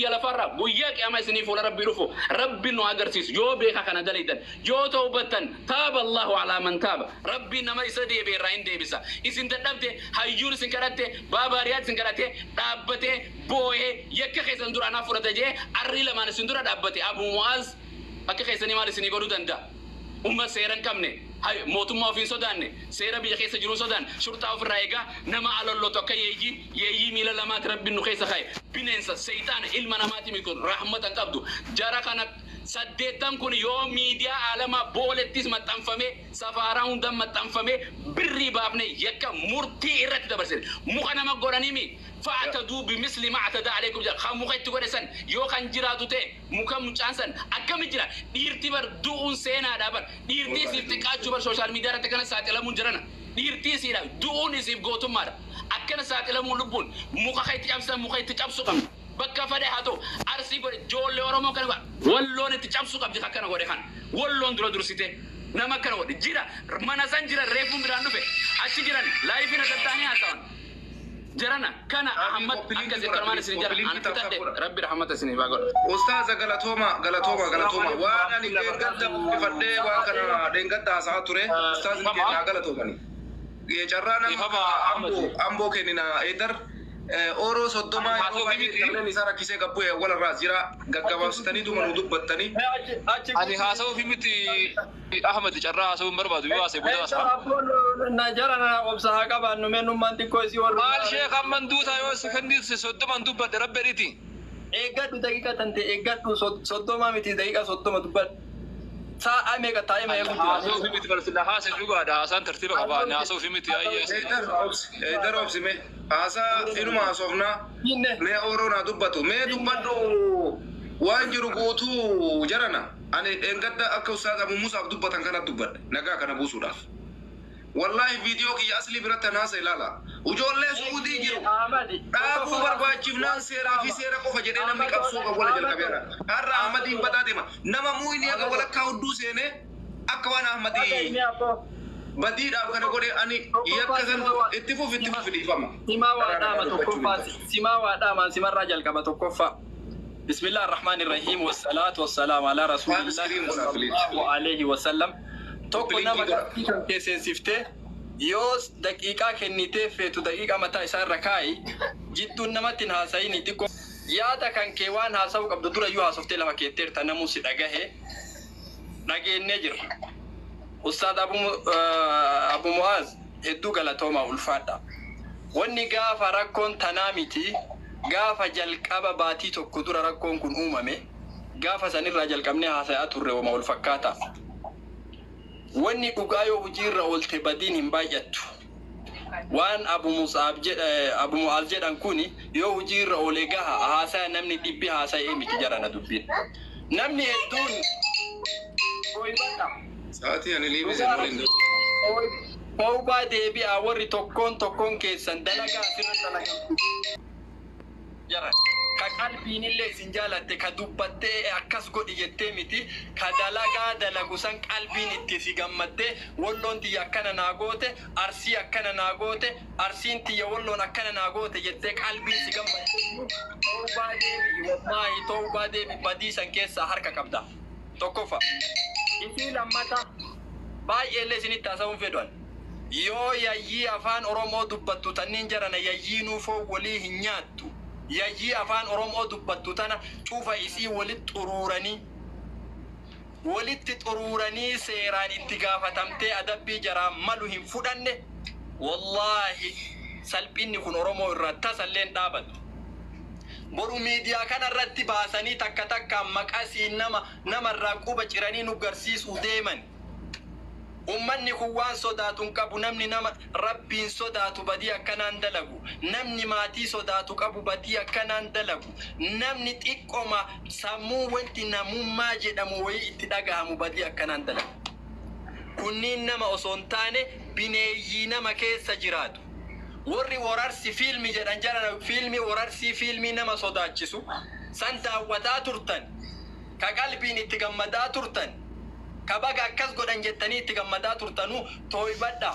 biyya lafarra guyyaa qiyama isiniif wala rabbi dhufu rabbi nu agarsiisu yoo beeka kana daliidan yoo tawbatan taaba Allahu ala man taaba rabbi nama isa deebe irraa hin deebisa isin dadhabde hayyuun isin kadhatte baabaariyaat isin kadhatte dhaabbate boo'ee yakka keessan dura naaf fudhata jee arri lamaan isin dura dhaabbate Abu Mu'az akka keessanii maal isinii godhuu danda'a umma seeran qabne hay mootummaa ofiin sodaanne seera biyya keessa jiru sodaan shurtaa ofirraa eegaa nama alollotu akka yeeyyii miila lamaati rabbiin nu keessa kaa'e bineensa seeytaana ilma namaati miti kun rahmatan qabdu jara kana saddeettan kun yoo miidiyaa alamaa boolettis maxxanfame safaaraa hundan maxxanfame birrii baafne yakka murtii irratti dabarsine muka nama godhanimi fa'ataduu bimisli ma atada alaykum jaa khamuka itti godhesan yoo kan jiraatu ta'e muka mucaansan akkami jira dhiirti bar du'uun seenaadha bar dhiirtii siif xiqqaachuu bar sooshaal miidiyaa irratti kana saaxilamuun jirana dhiirtii siidha du'uun isiif gootummaadha akkana saaxilamuun lubbuun muka kan itti cabsan muka itti cabsu qabna bakka fade hato arsi godhe joolle oromoo kana walloon itti cabsu qabdi akkana godhe kan walloon dura dursite nama kana godhe jira mana san jira reefuun biraan dhufe achi jiran laayifina daddaanii haasawan جرنا كان أحمد أنكز كرمان سنين جرنا أنت تدي ربي رحمته سنين باقول أستاذ غلطوما وأنا نقدر بفرد وأنا نقدر ساعتوري أستاذ نقدر غلطوما جرنا أمبو كنينا إدر أورو صدما يوم نسارا كيسة كبوه ولا رازيرا غغاوستني دوما ندوب بتني أني هاسو في متي أحمد جرا هاسو مربع دويا سبودا سا نجارنا أبصها كبار نمنو مانتي كويسي مال شيخ أمن دوتا يو سكندي صدما ندوب بد رب بريتي إيجاد دقيقة تنتي إيجاد صدما متي دقيقة صدما دوب ساعة ميجا تايم يا كنت هاسو في متي برسل هاسو جوا ده هاسان ترتيب كبار هاسو في متي أيه إدر أوبس مي هاسا إنو ما هاسوفنا مي أورونا دوباتو مي دوباتو وانجرو قوتو جرنا أنا إنقدر أكو أستاذ أبو موسى دوباتن كنا دوبات نجا كنا بوسودا والله فيديو كي أصلي برتا ناس لا وجول لي سعودي جيرو أبو بربا جبنان سيرا في سيرا كو فجدنا ميك سوق ولا جل كبيرة هر أحمدي بتا ديما نما مويني أكو ولا كاودو سينه أكوان أحمدي بديد أبو كنا قولي أني يكذن اتفو في دي فما سما واداما تكفى سما واداما سما الرجل كما تكفى بسم الله الرحمن الرحيم والصلاة والسلام على رسول الله صلى الله عليه وسلم توكنا مكان كيسنسيفته يوس دقيقة كنيته فتو دقيقة متى يصير ركاي جدّو نمتين هاساي نتيكو يادا كان كيوان هاساو قبل دورا يو هاسوفتي لما كيتير تنمو سيداغاه ناقي النجر أستاذ أبو معاذ هدو غلطوما الفادا واني غافا ركون تناميتي غافا جلقابا باتي توكو دورا ركون كن أمامي غافا سنير جلقابني هاساي أتوري وما الفكاتا واني قايو وجير اولت بدين امبايت وان ابو معاذ جدان كوني يو وجير اولغا هاسا نمني دبي هاسا ايمي تجارنا دبي نمني ادون وي بتا ساعتي انا لي بيزن او بعد بي اوري توكون كيسن دلغا سيرتنا جرا كقلبين اللي سنجالته كدوبته اكاس غدي يتميتي كدلغا دلغوسن قلبين اتسي غمته ولون دي يكنا ناغوته ارسي يكنا ناغوته ارسين تي ولون اكنا ناغوته يته قلبي سي غمته توبه دي بدي سنكيسا حركه كبدا توكوفا إذا لما تا باي اللي سني تاسون فدوان يو يي افان اورومو دوبتو تنينجرنا يي نوفو ولي هنياتو يجي أفان أروم أدوبتو تنا شوفا إسي ولت تروراني سيران اتقافة تمتي أدبي جرام مالوهم فدن والله سلبيني كن أرومو الرتا سلين دابد برو ميديا كان الرتي باساني تكا تكا مكاسي نما الراقوبة جراني نقرسيس وديمن ummanni kun waan sodaatun qabu namni nama rabbiin sodaatu badii akkanaan dalagu namni maatii sodaatu qabu badii akkanaan dalagu namni xiqqoma sammuu wanti namummaa jedhamu wayi itti dhagahamu badii akkanaan dalagu kunniin nama osoo hin taane bineeyyii nama keessa jiraatu warri wararsi fiilmi jedhan jarana fiilmi wararsi fiilmi nama sodaachisu san daawwataa turtan ka qalbiin itti gammadaa turtan kabaga akkas godhan jettanii itti gammadaa turtanu tooybadha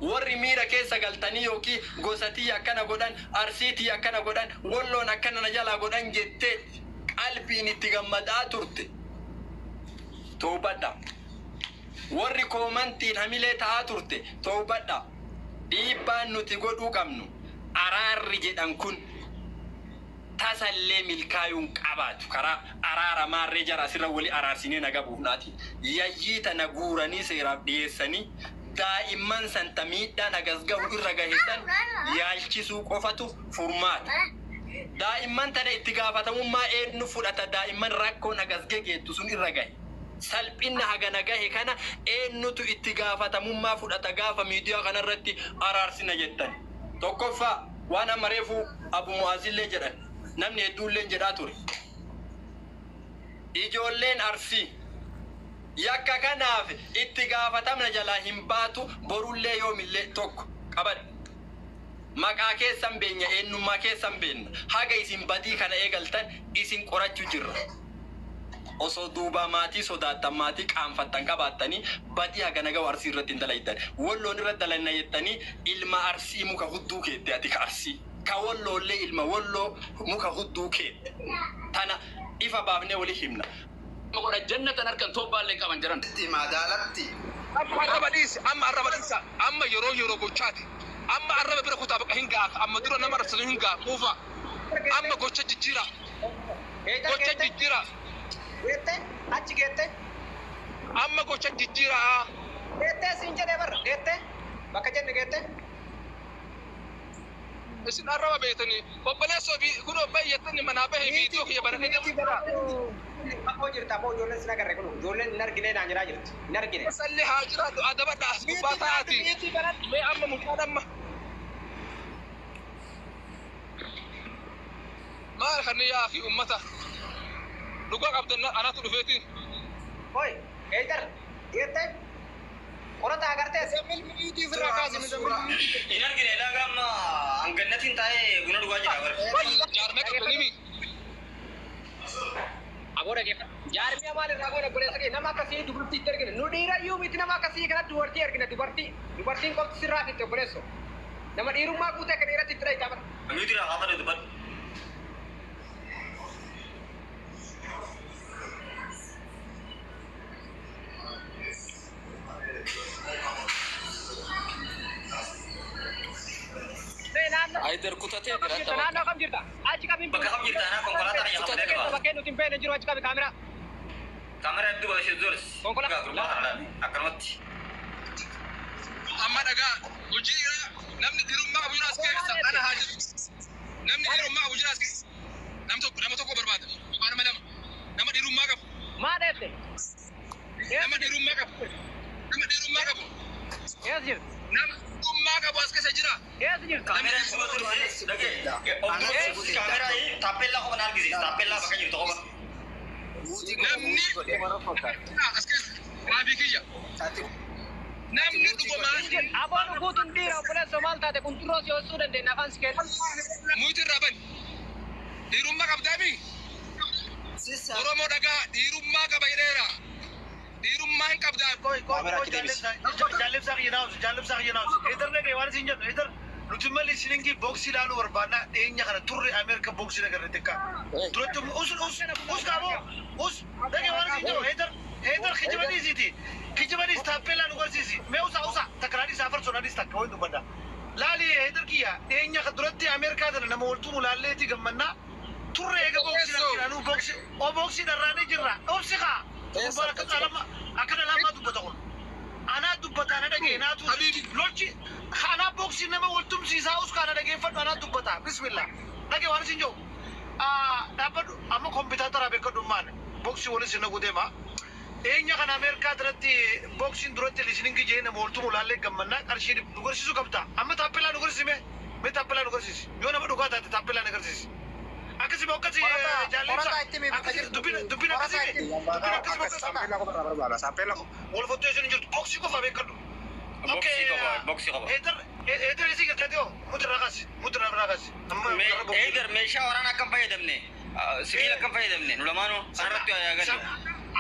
warri miira keessa galtanii yookiin gosatii akkana godhan arsiitii akkana godhan walloon akkana na jalaa godhan jettee qalbiin itti gammadaa turte toobadha. warri koomantiin hamilee ta'aa turte toobadha. dhiibbaan nuti godhuu qabnu araarri jedhan kun tasallee milkaayuun qabaatu karaa araara maarree jara asirra wali araarsinee naga buufnaati. Yayyiita na guuranii seeraaf dhiyeessanii daa'imman santa miidhaan agasgahu irra gaheessan yaalchisuu qofatu furmaata. Daa'imman tana itti gaafatamummaa eenyu fudhata daa'imman rakkoon agasgee geettu sun irra gahe. Salphinna hagana gahe kana eenyutu itti gaafatamummaa fudhata gaafa miidiyaa kanarratti araarsina jettan. Tokkoffaa waan amma reefu Abu Mu'aazillee jedhan namni hedduulleen jedhaa ture. Ijoolleen Arsii yakka kanaaf itti gaafatamna jalaa hin baatu borullee yoomillee tokko qaban. Maqaa keessan beenya eenyummaa keessan beenna haga isin badii kana eegaltan isin qorachuu jirra. Osoo duuba maatii sodaattan maatii qaanfattan qabaattanii badii hagana gahu Arsii irratti hin dalaytan. Walloon irratti dalanna jettanii ilma Arsii muka hudduu keette ati ka Arsii. Ka walloollee ilma walloo muka hudduu keette. Tana ifa baafnee wali himna. Magoda jannatan harkan tobbaallee qaban jiran. Madaalatti. Amma arraba dhiisi, amma arraba dhiisa, amma yeroo gochaati. Amma arraba bira kutaa baqa hin gaaka, amma dura nama rarsatu hin gaaka, quufa. Amma gocha jijjiira. Gocha jijjiira. Geette achi geette. Amma gocha jijjiira. Geette siin jedhee barra geette bakka jenne geette. Isin arraba beetanii obboleessoo fi kun obbayyattanii manaa bahee viidiyoo kiyya baratanii Bakko jirta boo ijoolleen sin agarre kun ijoolleen hin argine naan jedhaa jirti hin argine. salli haa jiraatu adaba dhaas gubbaa taa'aati mee amma mucaan amma maal kanni yaa fi ummata dhugaa qabdan anatu dhufeetiin Hoi eegar geette qorata agartee semmil miitii firraa kaasi Hin argine lagama anganatiin taa'ee buna dhugaa jira bara. jaarmee qabdanii Agora geeffa jaarmiya maal irraa goona goleessa kee nama akkasii dubartii itti argina nu dhiirayyuu miti nama akkasii kana dubartii argina dubartiin qofti sirraa fitte obboleesso nama dhiirummaa guutee akka dhiiratti itti dhahitaa bara. Miti raa hafa dha dubbatu. Aider kutatee jira. Naannoo kam jirta? Achi kamiin Bakka kam jirta anaa konkolaataa na yaafamtee qaba. bakkee nuti hin beekne jiru achi kami kaameraa. Kaamera hedduu baashee zores. Konkolaataa. Gurgurtaa akkanumatti. amma dhagaa hojii namni dhiirummaa qabu jiraas keessa ana haa jiru namni dhiirummaa qabu jiraas keessa nama tokko barbaada nama lama nama dhiirummaa qabu Maa dheesse? nama dhiirummaa qabu nama dhiirummaa qabu Ees jirti? nama dhiirummaa qabu as keessa jira Ees jirti? Kaamera hedduu baashee dhagee. Kaamera taappellaa qofa na argisiisa taappellaa bakka jirtu qofa. namni as keessa maabii kiyya namni dhugumaan Aboon guutuun dhiira obboleesso maal taate kun turoo si hoosuu dandeenya afaan si keessa. muyti irraa bani dhiirummaa qabdaami oromoo dhagaa dhiirummaa qaba jedheera dhiirummaa hin qabdaa Jaalibsaa qiyyaanaawus eedar dhagee waan isin jedhu eedar nuti malli silingi booksii ilaaluu barbaadna dhiyeenya kana turre Ameerika booksii nagarre xiqqaa duratti us qaaboo dhagee waan isin jedhu eedar kijibaniis taappellaa nu garsiisi mee usa takraadhiis afarsoodhaanis takka wayi dubbadda laali eedar kiyya dhiyeenya duratti Ameerikaa tana nama waltuu mulaalleeti gammannaa turre eega booksii nagarraanuu booksii dharraanii jirra obsi kaa akkana lamaa dubbata kun anaa dubbata ana dhageenaatu lolchi anaa booksii nama waltumsiisaa us kana dhageeffadhu anaa dubbata bismillah dhagee waan isin jiru dhaabbadhu amma kompiitaatara beekadhummaan booksii walis hin nagu deema eenya kana Ameerikaa duratti booksiin duratti liisningi jee nama waltuu mulaallee gammannaa qarshii nu garsiisuu qabda amma taappellaa nu garsiisime mee taappellaa nu garsiisi yoo nama dhugaa taate taappellaa nu garsiisi akkasii bokkasi jaalibsa dubbina akkasii wal fottoo isin jirtu booksii qofa beekadhu Boksii qofa. eedar isii galteetoo mudirraa raakasi Eegar meeshaa waraanaa akkam fayyadamne sibiila akkam fayyadamne nu lamaanuu sanarratti waa yaagallu.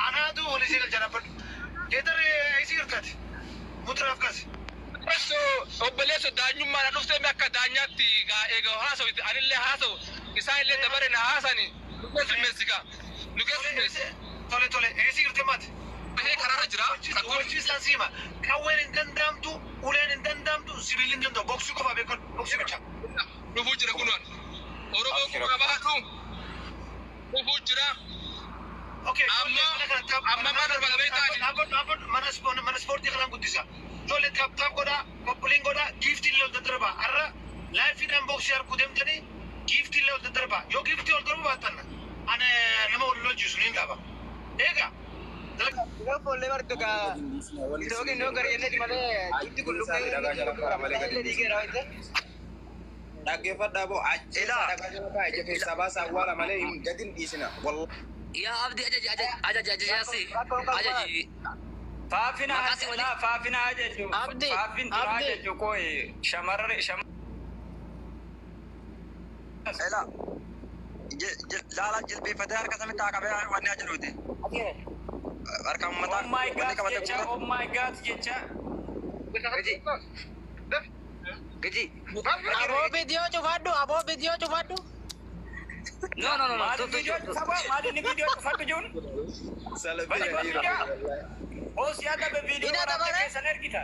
anaatu wal isii galcha dhaabbadhu eedar isii galteeti mudirraaf kasi obboleesso daanyummaan dhuftee akka daanyaatti egaa haasa'u anillee haasa'u isaan illee dabare na haasani nugeessimmeessigaa nugeessimmeessi tole eessi girte maati karaarra jira hojii siima qawween hin danda'amtu uleen hin danda'amtu sibiilli hin danda'u boksii qofa beekon boksii bicha dhufuu jira kunuun oromoo kuma baatu dhufuu jira amma mana barbaadamee mana ispoortii kanaan guddisa tole taap godhaa qophiin godhaa giiftii illee ol daddarbaa har'a laayifiidhaan boksii arguu deemtanii giiftii illee ol daddarbaa yoo giiftii ol darbu baattan ana nama wal lolchiisu ni dhaaba eegaa Boleh bertu ka. Itu kan no kerjanya di mana? Itu gulung itu. Dhaggeeffadhaa boo aja keessaa baasaa awwaala malee hin gadin dhiisina. Yaa abdi ajaji. Faafina ajaju. Faafin ajaju koi shamarre Ela. Lala jilbifatee harka samitti haa qabee wanni ajaluuti. Harka ummataa. Oh my God, jecha. Gaji. Abo video cufadu. No. Mali ni video cufadu Jun. Oh siapa be video orang kesan kita.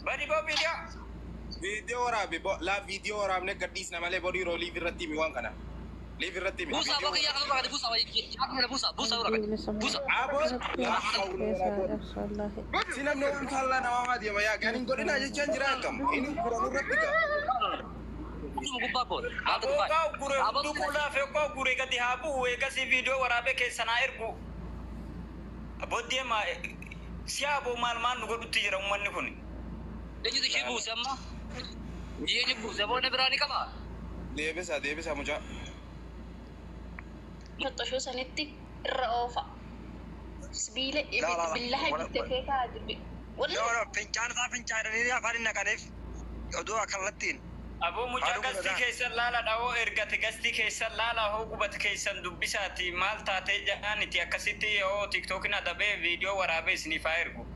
Bani bawa video. Video waraabe la video waraabne gadhiisna malee bodii yeroo liiv irratti himi waan kana. Liiv irratti himi. Busa bakka yaa kana busa busa. Sinamne waan faallaa nama maadiya yaa ganin godhina jechaan jira akkam. Inni kuran irratti gaa. Aboo kula fekko gure gadi habu wegasi video warabe keessana ergu. Abodie ma siabo malman nugodutti jira ummanni kun. Eenyu ishee buuse amma? Eenyu buuse boona biraani qaba? Deebisa mucaa. Tottashoo sanitti irra oofa. Sibiila billaha gitte keekaa jirbi. Fincaananii afaan naqaneef oduu akkanattiin. Aboo mucaa gastii keessan laala dhawoo ergate gastii keessan laala hoo qubate keessan dubbisaati maal taatee jedhaaniti akkasitti yoo tiktookin adabee viidiyoo waraabee isiniif haa ergu.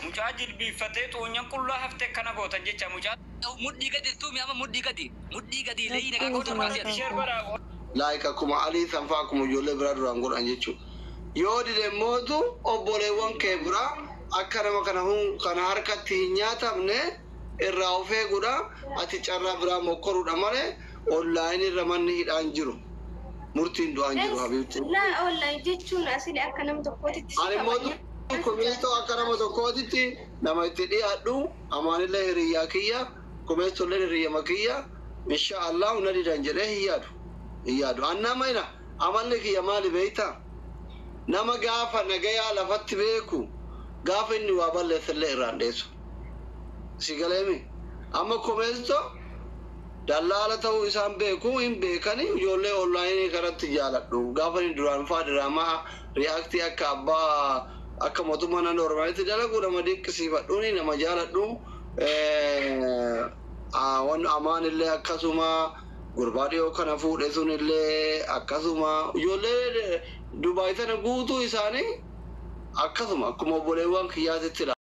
Mucaa jilbiiffatee xuunyan qullaa haftee kana gootan jecha mucaa. Mudhii gadi tuumi amma mudhii gadi leeyine kan gootan maasii. Like akkuma alii sanfaa akkuma ijoollee biraa duraan godhan jechuudha. Yoo dide mootu obboleewwan kee biraa akka nama kana harkatti hin nyaatamne irraa of eeguudha. Ati carraa biraa mokkoruudha malee onlaayinii irra manni hidhaan jiru. Murtiin du'aan jiru habiibti. Laa onlaayinii jechuun asii akka nama tokkootitti. Ani mootu kumeesto akka nama tokkootitti nama itti dhiyaadhu amaanillee hiriyyaa kiyya kumeestollee hiriyyaa kiyya insha Allah una didan jedhee hiyyaadu annama ina amalli kiyya maali beeyta nama gaafa nagayaa lafatti beeku gaafa inni waa balleessallee irraan dheessu si galeemi amma kumeesto dallaala ta'uu isaan beeku hin beekani ijoollee onlaayinii kanatti jaaladhu gaafa inni duraan faa diraamaa riyaaktii akka abbaa akka mootummaa naannoo Oromiyaatti dalagu nama dinqisiifadhuuni nama jaaladhu waan amaan illee akkasuma gurbaa dhiyoo kana fuudhe sun illee akkasuma ijoollee Dubaay sana guutuu isaanii akkasuma akkuma obboleewwan kiyyaatitti